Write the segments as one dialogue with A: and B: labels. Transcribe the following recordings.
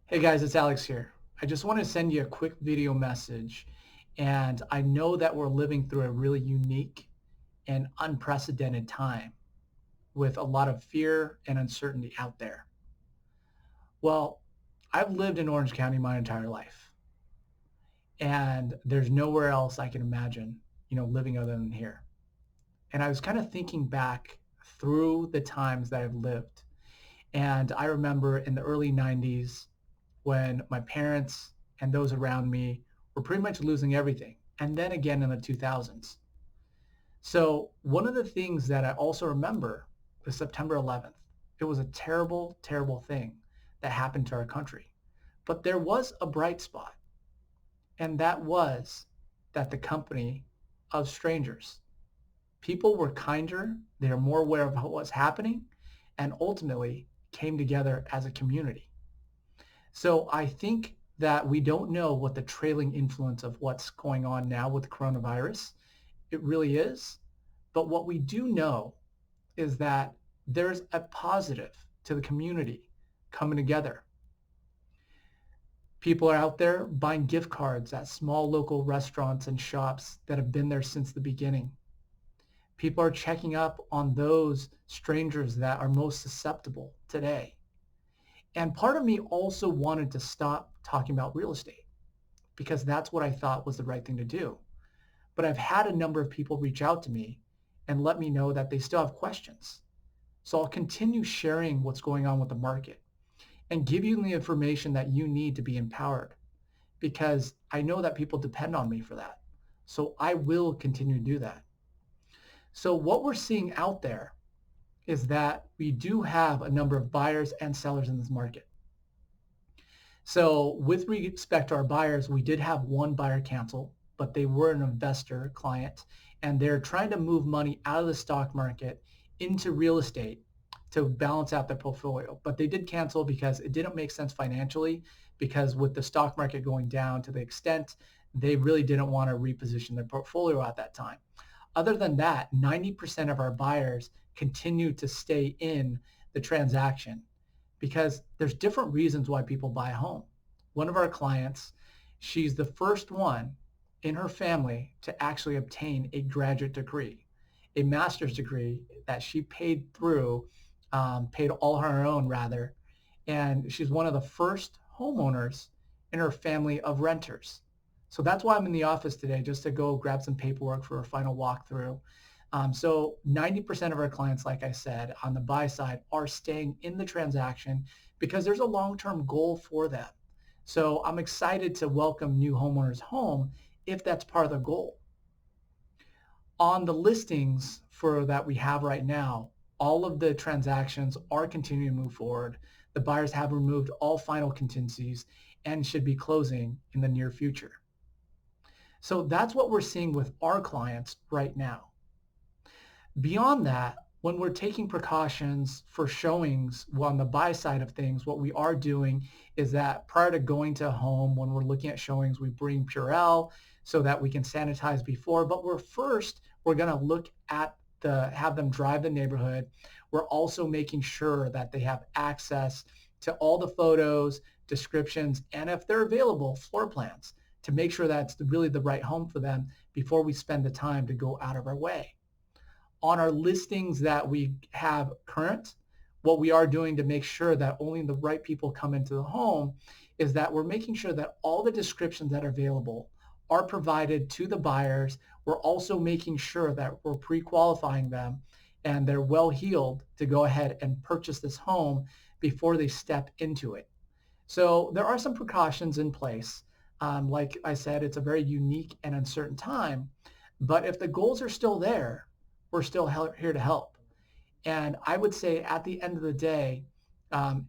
A: Hey guys, it's Alex here. I just want to send you a quick video message. And I know that we're living through a really unique and unprecedented time with a lot of fear and uncertainty out there. Well, I've lived in Orange County my entire life, and there's nowhere else I can imagine, living other than here. And I was kind of thinking back through the times that I've lived. And I remember in the early 90s when my parents and those around me were pretty much losing everything. And then again in the 2000s. So one of the things that I also remember was September 11th. It was a terrible, terrible thing that happened to our country. But there was a bright spot, and that was that the company of strangers. People were kinder, they were more aware of what was happening, and ultimately came together as a community. So I think that we don't know what the trailing influence of what's going on now with coronavirus. It really is. But what we do know is that there's a positive to the community coming together. People are out there buying gift cards at small local restaurants and shops that have been there since the beginning. People are checking up on those strangers that are most susceptible today. And part of me also wanted to stop talking about real estate because that's what I thought was the right thing to do. But I've had a number of people reach out to me and let me know that they still have questions. So I'll continue sharing what's going on with the market and give you the information that you need to be empowered because I know that people depend on me for that. So I will continue to do that. So what we're seeing out there is that we do have a number of buyers and sellers in this market. So with respect to our buyers, we did have one buyer cancel, but they were an investor client, and they're trying to move money out of the stock market into real estate to balance out their portfolio. But they did cancel because it didn't make sense financially, because with the stock market going down to the extent, they really didn't want to reposition their portfolio at that time. Other than that, 90% of our buyers continue to stay in the transaction because there's different reasons why people buy a home. One of our clients, she's the first one in her family to actually obtain a graduate degree, a master's degree that she paid through, paid all her own rather. And she's one of the first homeowners in her family of renters. So that's why I'm in the office today, just to go grab some paperwork for a final walkthrough. So 90% of our clients, like I said, on the buy side are staying in the transaction because there's a long-term goal for them. So I'm excited to welcome new homeowners home if that's part of the goal. On the listings for that we have right now, all of the transactions are continuing to move forward. The buyers have removed all final contingencies and should be closing in the near future. So that's what we're seeing with our clients right now. Beyond that, when we're taking precautions for showings on the buy side of things, what we are doing is that prior to going to a home, when we're looking at showings, we bring Purell so that we can sanitize before. But we're going to look at have them drive the neighborhood. We're also making sure that they have access to all the photos, descriptions, and if they're available, floor plans to make sure that's really the right home for them before we spend the time to go out of our way. On our listings that we have current, what we are doing to make sure that only the right people come into the home is that we're making sure that all the descriptions that are available are provided to the buyers. We're also making sure that we're pre-qualifying them and they're well heeled to go ahead and purchase this home before they step into it. So there are some precautions in place. Like I said, it's a very unique and uncertain time, but if the goals are still there, we're still here to help. And I would say at the end of the day,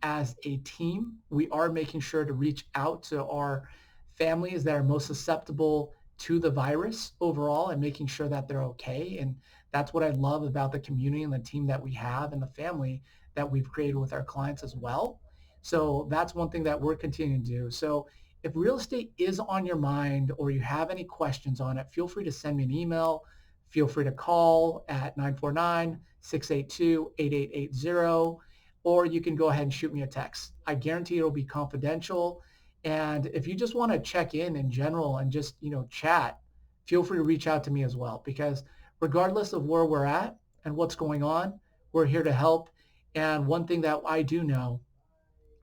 A: as a team, we are making sure to reach out to our families that are most susceptible to the virus overall and making sure that they're okay. And that's what I love about the community and the team that we have and the family that we've created with our clients as well. So that's one thing that we're continuing to do. So if real estate is on your mind or you have any questions on it, feel free to send me an email. Feel free to call at 949-682-8880 or you can go ahead and shoot me a text. I guarantee it'll be confidential. And if you just want to check in general and just, chat, feel free to reach out to me as well, because regardless of where we're at and what's going on, we're here to help. And one thing that I do know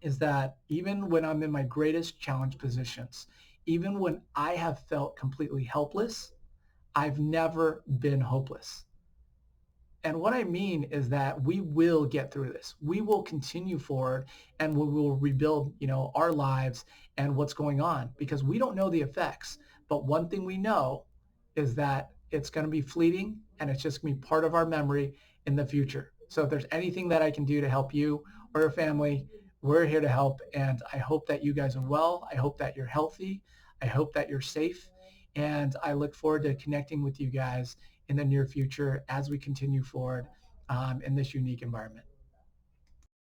A: is that even when I'm in my greatest challenge positions, even when I have felt completely helpless, I've never been hopeless. And what I mean is that we will get through this. We will continue forward and we will rebuild, our lives and what's going on, because we don't know the effects. But one thing we know is that it's going to be fleeting and it's just going to be part of our memory in the future. So if there's anything that I can do to help you or your family, we're here to help. And I hope that you guys are well. I hope that you're healthy. I hope that you're safe. And I look forward to connecting with you guys in the near future as we continue forward in this unique environment.